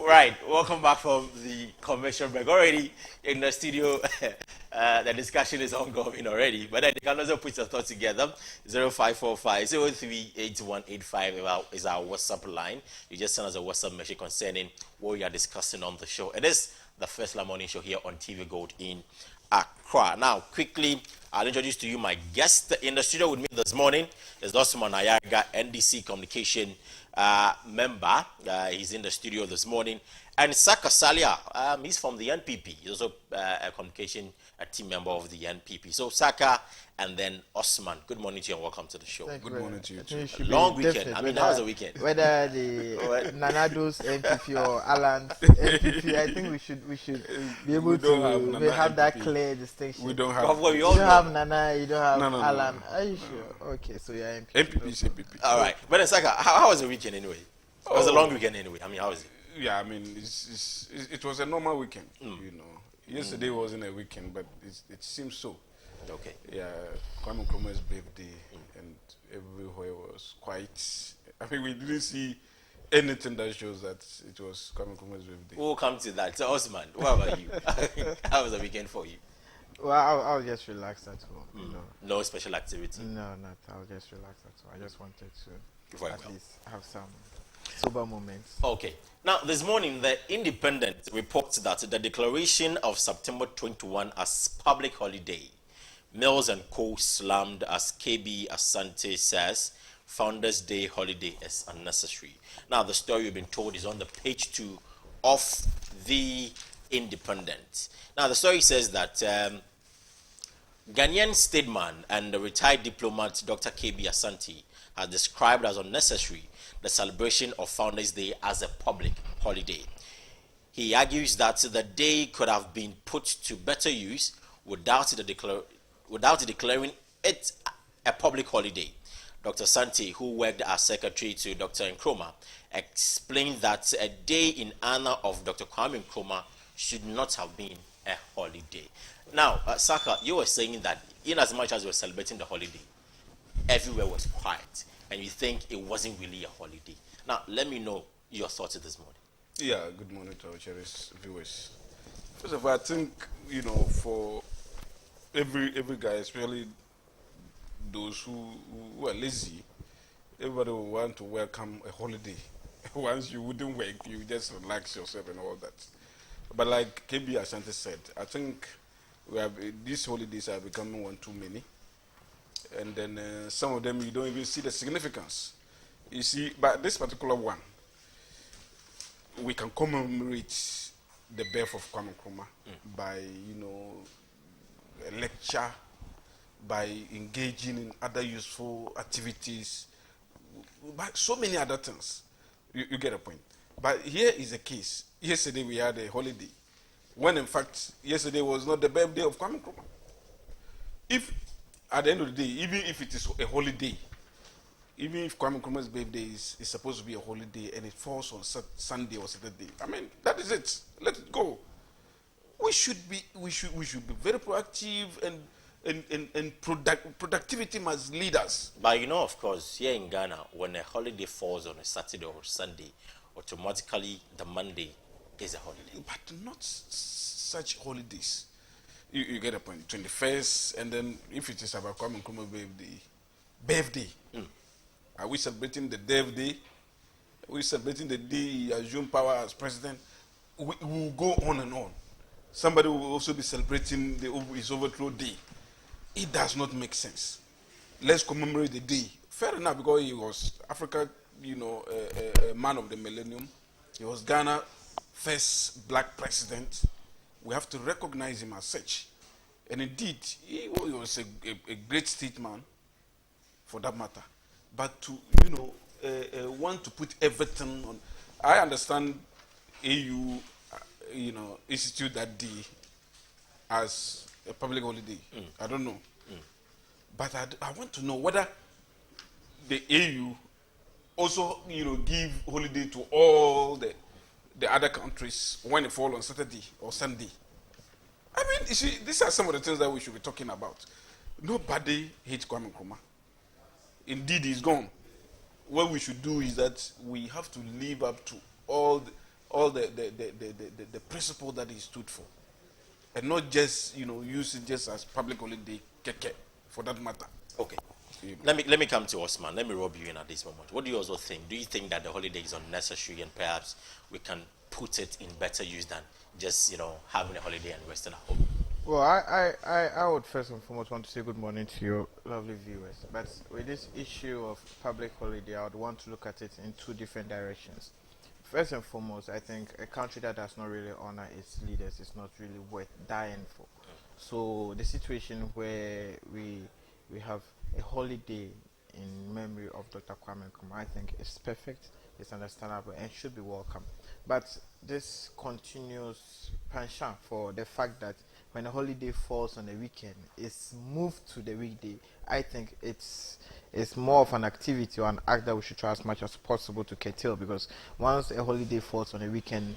Right, welcome back from the commercial break. Already in the studio, the discussion is ongoing already, but then you can also put your thoughts together. 0545-038185 is our WhatsApp line. You just send us a WhatsApp message concerning what we are discussing on the show. It is the Firstline Morning Show here on TV Gold in Accra. Now, quickly, I'll introduce to you my guest in the studio with me this morning. Is Osman Ayaga, NDC Communication member. He's in the studio this morning. And Saka Salia, he's from the NPP. He's also a communication team member of the NPP. So Saka and then Osman, good morning to you and welcome to the show. Good morning to you too. Long weekend. I mean, how was the weekend? Whether the Nanado's NPP or Alan's NPP, I think we should be able to have that clear distinction. We don't have. Well, you don't have Nana, you don't have Alan. No. Are you sure? Okay, so you're NPP. NPP is NPP. All right. But then Saka, how was the weekend anyway? It was a long weekend anyway. I mean, how was it? Yeah, I mean, it was a normal weekend. You know, yesterday wasn't a weekend, but it seems so. Okay. Yeah, Kwame Nkrumah's birthday and everywhere was quite. I mean, we didn't see anything that shows that it was Kwame Nkrumah's birthday. We'll come to that. So Osman, what about you? How was the weekend for you? Well, I was just relaxed at home. You know. No special activity? No, not. I was just relaxed at home. I just wanted to Very least have some sober moments. Okay. Now, this morning, the Independent reports that the declaration of September 21 as public holiday, Mills and Co. slammed as KB Asante says, Founders Day holiday is unnecessary. Now, the story we've been told is on the page 2 of the Independent. Now, the story says that Ghanaian statesman and the retired diplomat Dr. KB Asante has described as unnecessary the celebration of Founders Day as a public holiday. He argues that the day could have been put to better use without declaring it a public holiday. Dr. Asante, who worked as secretary to Dr. Nkrumah, explained that a day in honor of Dr. Kwame Nkrumah should not have been a holiday. Now, Saka, you were saying that in as much as we were celebrating the holiday, everywhere was quiet, and you think it wasn't really a holiday. Now, let me know your thoughts this morning. Yeah, good morning to our cherished viewers. First of all, I think, you know, for every guy, especially those who are lazy, everybody will want to welcome a holiday. Once you wouldn't work, you just relax yourself and all that. But like KB Asante said, I think these holidays are becoming one too many. And then some of them you don't even see the significance. You see, but this particular one, we can commemorate the birth of Kwame Nkrumah by, you know, a lecture, by engaging in other useful activities, by so many other things. You get a point. But here is the case. Yesterday we had a holiday, when in fact yesterday was not the birthday of Kwame Nkrumah. If at the end of the day, even if it is a holiday, even if Kwame Nkrumah's birthday is supposed to be a holiday and it falls on Sunday or Saturday, I mean, that is it. Let it go. We should be very proactive, and productivity must lead us. But you know, of course, here in Ghana, when a holiday falls on a Saturday or Sunday, automatically the Monday is a holiday. But not such holidays. You get a point. 21st, and then if it is about Kwame Nkrumah's birthday, are we celebrating the death day? Are we celebrating the day he assumed power as president? We will go on and on. Somebody will also be celebrating his overthrow day. It does not make sense. Let's commemorate the day. Fair enough, because he was Africa, you know, a man of the millennium. He was Ghana's first black president. We have to recognize him as such. And indeed, he was a great statesman, for that matter. But to, you know, want to put everything on. I understand AU, you know, institute that day as a public holiday. I don't know. But I want to know whether the AU also, you know, give holiday to all the other countries when it falls on Saturday or Sunday. I mean, you see, these are some of the things that we should be talking about. Nobody hates Kwame Nkrumah. Indeed, he's gone. What we should do is that we have to live up to all all the principle that he stood for, and not just use it just as public holiday, keke, for that matter. Okay. You know. Let me come to Osman. Let me rub you in at this moment. What do you also think? Do you think that the holiday is unnecessary and perhaps we can put it in better use than just having a holiday and resting at home? Well, I would first and foremost want to say good morning to your lovely viewers. But with this issue of public holiday, I would want to look at it in two different directions. First and foremost, I think a country that does not really honor its leaders is not really worth dying for. So the situation where we have a holiday in memory of Dr. Kwame Nkrumah, I think is perfect, it's understandable, and should be welcome. But this continuous penchant for the fact that when a holiday falls on a weekend, it's moved to the weekday. I think it's more of an activity or an act that we should try as much as possible to curtail, because once a holiday falls on a weekend,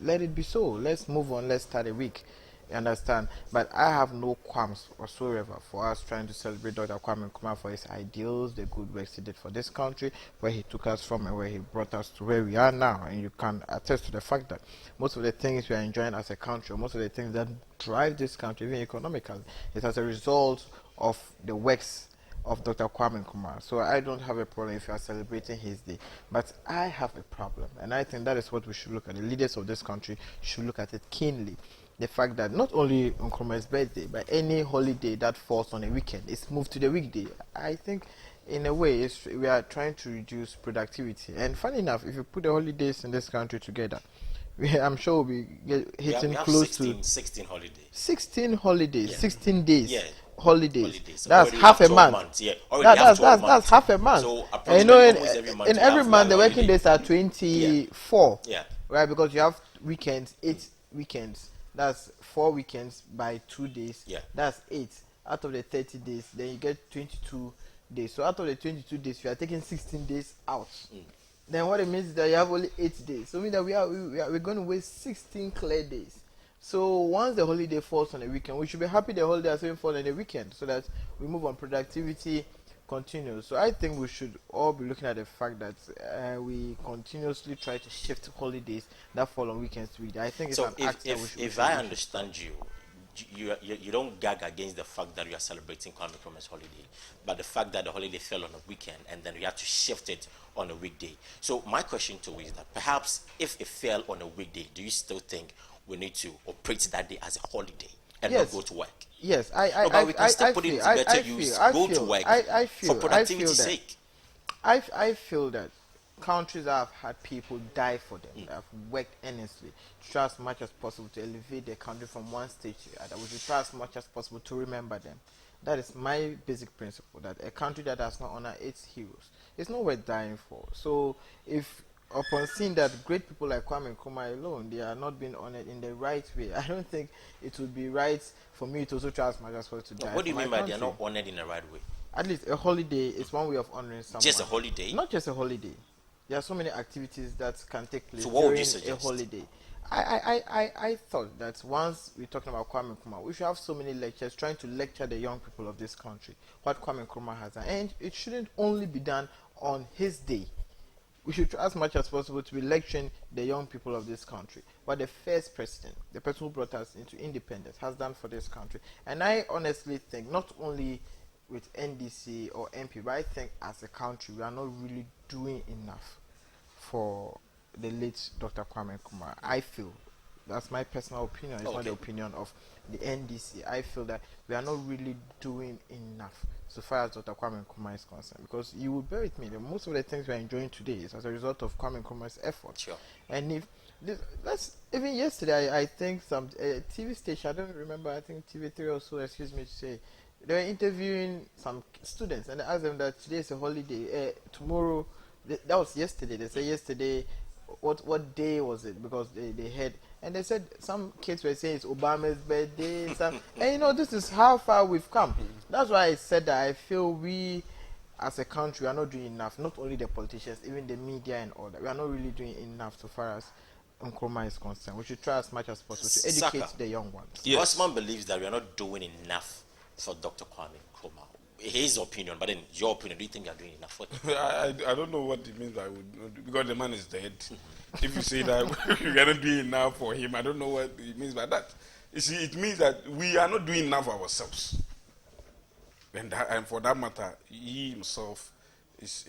let it be so. Let's move on. Let's start a week. You understand? But I have no qualms whatsoever for us trying to celebrate Dr. Kwame Nkrumah for his ideals, the good works he did for this country, where he took us from and where he brought us to where we are now. And you can attest to the fact that most of the things we are enjoying as a country, or most of the things that drive this country, even economically, is as a result of the works of Dr. Kwame Nkrumah. So I don't have a problem if you are celebrating his day. But I have a problem, and I think that is what we should look at. The leaders of this country should look at it keenly. The fact that not only Nkrumah's birthday, but any holiday that falls on a weekend is moved to the weekday. I think in a way we are trying to reduce productivity. And funny enough, if you put the holidays in this country together, I'm sure we'll be hitting we have close 16 holidays. 16 holidays, Yeah. 16 days. Yeah. Holidays. So That's already half have a 12 month. months. Yeah, already have 12 months. That's half a month. So And you know, almost every month in you every have month the one working holiday. days are 24. Yeah. Right, because you have weekends, 8 weekends. That's 4 weekends by 2 days. Yeah. That's 8 out of the 30 days. Then you get 22 days. So out of the 22 days, you are taking 16 days out. Then what it means is that you have only 8 days. So it means that we're going to waste 16 clear days. So once the holiday falls on a weekend, we should be happy the holiday has even fallen on a weekend, so that we move on, productivity continues. So I think we should all be looking at the fact that we continuously try to shift holidays that fall on weekends to weekdays. I think it's So an act that we should. if I understand you, you don't gag against the fact that you are celebrating Kwame Nkrumah's holiday, but the fact that the holiday fell on a weekend and then we have to shift it on a weekday. So my question to you is that perhaps if it fell on a weekday, do you still think we need to operate that day as a holiday and Yes. not go to work? Yes, But we can still put it into better use. Go to work for productivity's sake. I feel that countries that have had people die for them, that have worked earnestly, try as much as possible to elevate their country from one stage to the other. We should try as much as possible to remember them. That is my basic principle, that a country that does not honor its heroes is not worth dying for. So if upon seeing that great people like Kwame Nkrumah alone, they are not being honored in the right way, I don't think it would be right for me to also try as much as possible to die. What do you for mean my by they are country. not honored in the right way? At least a holiday is one way of honoring someone. Just a holiday? Not just a holiday. There are so many activities that can take place So what would during you a suggest? holiday. I thought that once we're talking about Kwame Nkrumah, we should have so many lectures trying to lecture the young people of this country what Kwame Nkrumah has done. And it shouldn't only be done on his day. We should try as much as possible to be lecturing the young people of this country what the first president, the person who brought us into independence, has done for this country. And I honestly think not only with NDC or MP, but I think as a country we are not really doing enough for the late Dr. Kwame Nkrumah. I feel that's my personal opinion. It's not the opinion of the NDC. I feel that we are not really doing enough so far as Dr. Kwame Nkrumah is concerned. Because you will bear with me, that most of the things we are enjoying today is as a result of Kwame Nkrumah's effort. Sure. And if that's even yesterday, I think some TV station, I don't remember, I think TV3 or so, excuse me to say, they were interviewing some students and they asked them that today is a holiday, tomorrow, that was yesterday. They said yesterday, what day was it? Because they had, and they said some kids were saying it's Obama's birthday. And this is how far we've come. That's why I said that I feel we as a country are not doing enough. Not only the politicians, even the media and all that. We are not really doing enough so far as Nkrumah is concerned. We should try as much as possible to educate Saka, the young ones. Yes. Osman believes that we are not doing enough for Dr. Kwame Nkrumah. his opinion, but then your opinion, do you think you're doing enough for him? I don't know what it means. I would not, because the man is dead. If you say that you're gonna do enough for him, I don't know what it means by that. You see, it means that we are not doing enough for ourselves, and for that matter, he himself is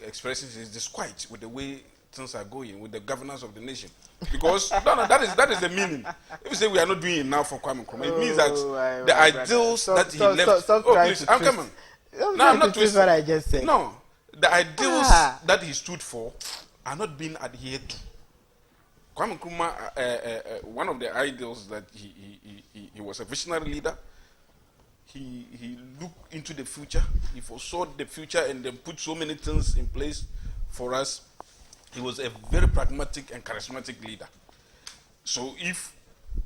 expressing his disquiet with the way things are going, with the governance of the nation. Because no, that is the meaning. If you say we are not doing enough for Kwame Nkrumah, it means that the ideals that he left. Stop Oh, trying please, to I'm twist. coming. Stop No, I'm trying not to twist twisting. what I just said. No, the ideals that he stood for are not being adhered to. Kwame Nkrumah, one of the ideals that he was a visionary leader. He looked into the future. He foresaw the future and then put so many things in place for us. He was a very pragmatic and charismatic leader. So if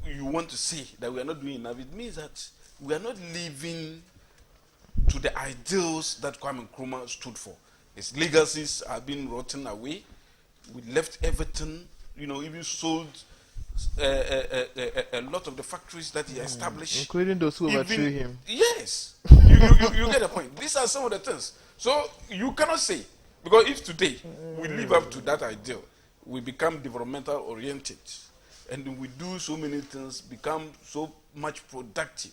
you want to say that we are not doing enough, it means that we are not living to the ideals that Kwame Nkrumah stood for. His legacies are being rotten away. We left everything, even sold a lot of the factories that he established. Including those who overthrew him. Yes. You get the point. These are some of the things. So you cannot say, because if today we live up to that ideal, we become developmental oriented, and we do so many things, become so much productive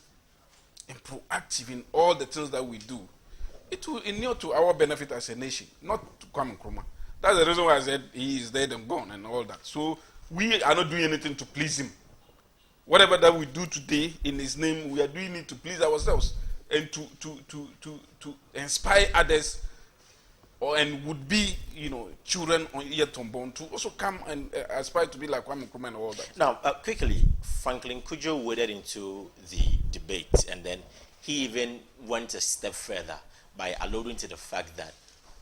and proactive in all the things that we do, it will inure to our benefit as a nation, not to Kwame Nkrumah. That's the reason why I said he is dead and gone and all that. So we are not doing anything to please him. Whatever that we do today in his name, we are doing it to please ourselves and to inspire others, and would be, children yet unborn to also come and aspire to be like Kwame Nkrumah and all that. Now, quickly, Franklin Kujo waded into the debate, and then he even went a step further by alluding to the fact that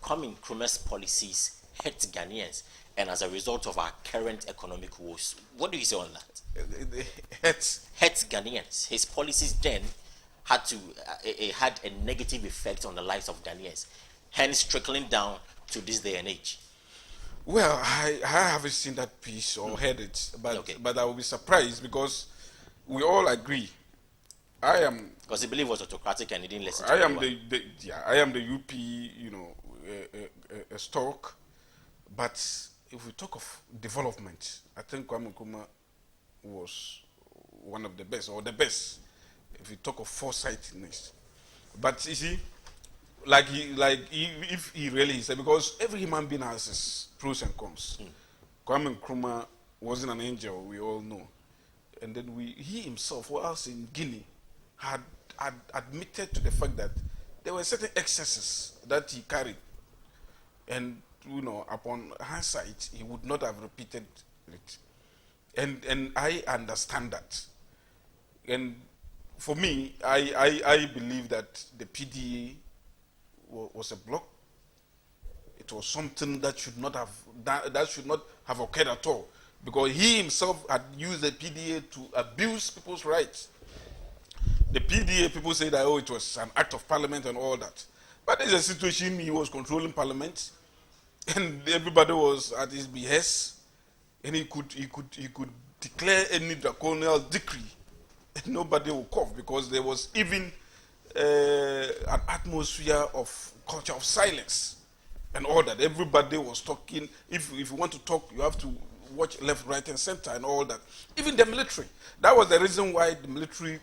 Kwame Nkrumah's policies hurt Ghanaians, and as a result of our current economic woes. What do you say on that? Hurt Ghanaians. His policies then had a negative effect on the lives of Ghanaians, hence trickling down to this day and age. Well, I haven't seen that piece or heard it, but I will be surprised because we all agree. I am, because he believed it was autocratic and he didn't listen to I am anyone. I am the UP, a stock. But if we talk of development, I think Kwame Nkrumah was one of the best, or the best, if we talk of foresightedness. But you see, if he really said, because every human being has his pros and cons. Kwame Nkrumah wasn't an angel, we all know. And then he himself, whilst in Guinea, had admitted to the fact that there were certain excesses that he carried. And, upon hindsight, he would not have repeated it. And I understand that. And for me, I believe that the PDA was a block. It was something that should not have occurred at all, because he himself had used the PDA to abuse people's rights. The PDA, people say that it was an act of parliament and all that, but there's a situation he was controlling parliament, and everybody was at his behest, and he could declare any draconian decree, and nobody would cough, because there was even an atmosphere of culture of silence and all that. Everybody was talking. If you want to talk, you have to watch left, right, and center and all that. Even the military. That was the reason why the military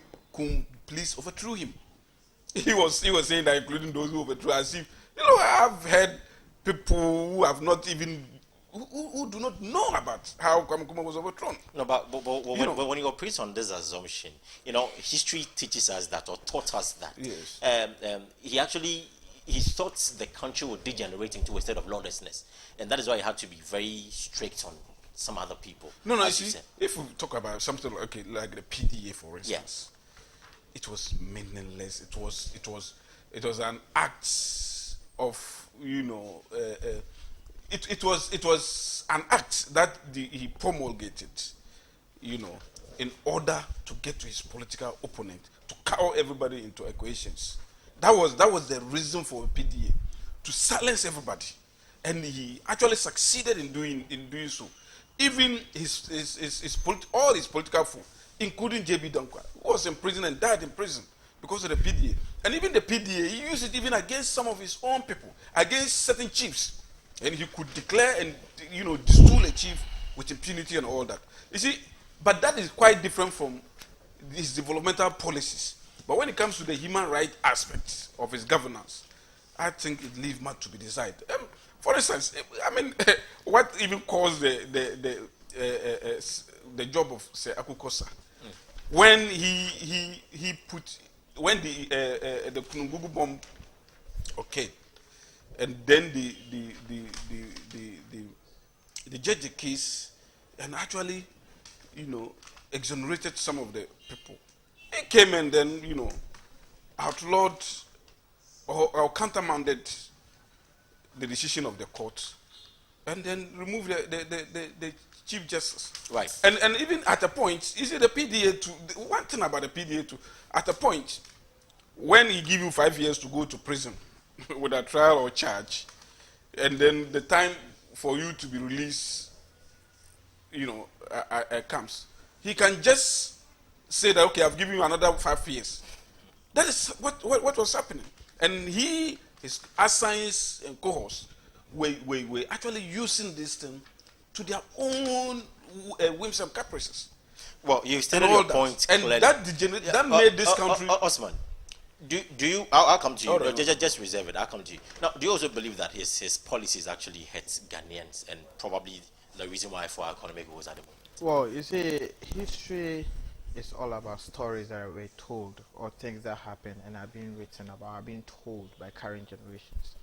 police overthrew him. He was saying that, including those who overthrew, as if, I have heard people who have not even, who do not know about how Kwame Nkrumah was overthrown. No, but when you operate on this assumption, history teaches us that, or taught us that. Yes. He thought the country would degenerate into a state of lawlessness, and that is why he had to be very strict on some other people. No, you see, if we talk about something like the PDA, for instance, it was meaningless. It was an act of, it was an act that he promulgated, in order to get to his political opponent, to cow everybody into equations. That was the reason for PDA, to silence everybody, and he actually succeeded in doing so. Even all his political foe, including J.B. Dankwa, who was in prison and died in prison because of the PDA. And even the PDA, he used it even against some of his own people, against certain chiefs. And he could declare and, disown a chief with impunity and all that. You see, but that is quite different from his developmental policies. But when it comes to the human rights aspects of his governance, I think it leaves much to be desired. For instance, I mean, what even caused the job of Sir Akukosa when he put when the Kunungugu bomb occurred, and then the judge the case and actually, exonerated some of the people. He came and then, outlawed or countermanded the decision of the court, and then removed the chief justice. Right. And even at a point, you see the PDA too. One thing about the PDA too, at a point, when he give you 5 years to go to prison with a trial or charge, and then the time for you to be released, comes, he can just say that, okay, I've given you another 5 years. That is what was happening. And his assigns and cohorts were actually using this thing to their own whims and caprices. Well, you stated your point clearly. And that made this country... Osman, do you... I'll come to you. No. Just reserve it. I'll come to you. Now, do you also believe that his policies actually hurt Ghanaians and probably the reason why for our economic woes at the moment? Well, you see, history is all about stories that were told or things that happen and are being written about, are being told by current generations.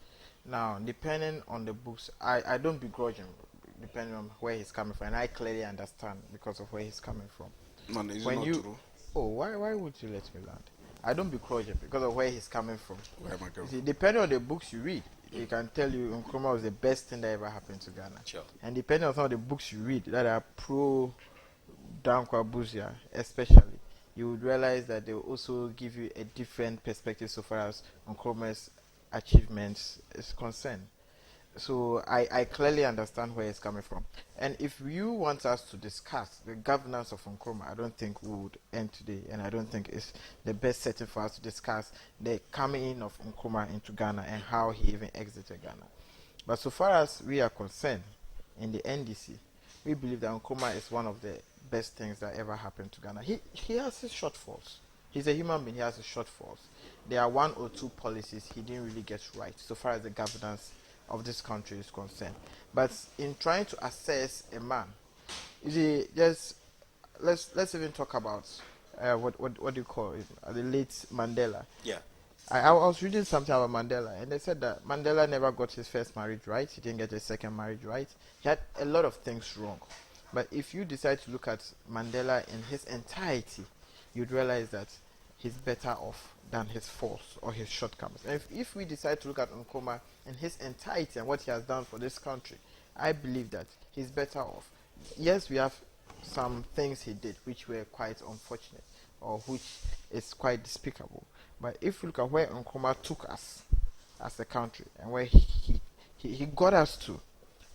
Now, depending on the books, I don't begrudge him, depending on where he's coming from, and I clearly understand because of where he's coming from. Man, is it not true? Oh, why would you let me land? I don't begrudge him because of where he's coming from. Where am I going? See, depending on the books you read, he can tell you Nkrumah was the best thing that ever happened to Ghana. Sure. And depending on some of the books you read that are pro Dankwa Buzia, especially, you would realize that they will also give you a different perspective so far as Nkrumah's achievements is concerned. So I clearly understand where it's coming from. And if you want us to discuss the governance of Nkrumah, I don't think we would end today, and I don't think it's the best setting for us to discuss the coming in of Nkrumah into Ghana and how he even exited Ghana. But so far as we are concerned, in the NDC, we believe that Nkrumah is one of the best things that ever happened to Ghana. He has his shortfalls. He's a human being, he has his shortfalls. There are 1 or 2 policies he didn't really get right so far as the governance of this country is concerned. But in trying to assess a man, you see, let's even talk about what do you call it, the late Mandela. Yeah. I was reading something about Mandela, and they said that Mandela never got his first marriage right. He didn't get his second marriage right. He had a lot of things wrong. But if you decide to look at Mandela in his entirety, you'd realize that he's better off than his faults or his shortcomings. And if we decide to look at Nkrumah in his entirety and what he has done for this country, I believe that he's better off. Yes, we have some things he did which were quite unfortunate or which is quite despicable. But if we look at where Nkrumah took us as a country and where he got us to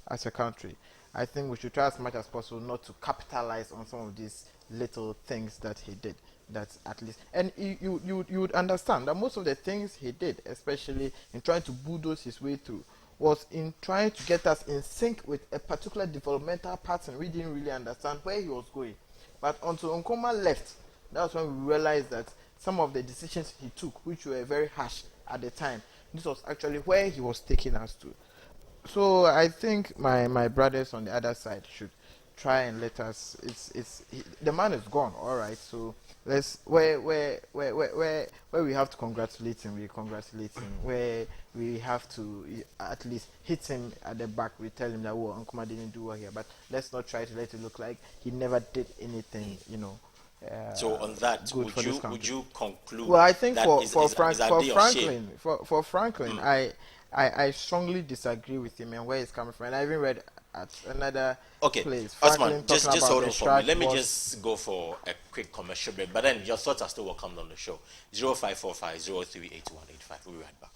as a country, I think we should try as much as possible not to capitalize on some of these little things that he did. That's at least, and you would understand that most of the things he did, especially in trying to bulldoze his way through, was in trying to get us in sync with a particular developmental pattern. We didn't really understand where he was going, but until Nkrumah left, that's when we realized that some of the decisions he took, which were very harsh at the time, this was actually where he was taking us to. So I think my brothers on the other side should try and let us. The man is gone, all right. So let's where we have to congratulate him, we congratulate him. Where we have to at least hit him at the back, we tell him that Nkrumah didn't do well here. But let's not try to let it look like he never did anything, so on that, would you conclude? Well, I think for Franklin, I strongly disagree with him and where he's coming from. And I even read at another place. Osman, just hold on for me. Let me just go for a quick commercial break. But then your thoughts are still welcome on the show. 0545 038185. We'll be right back.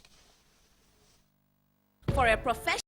For a professional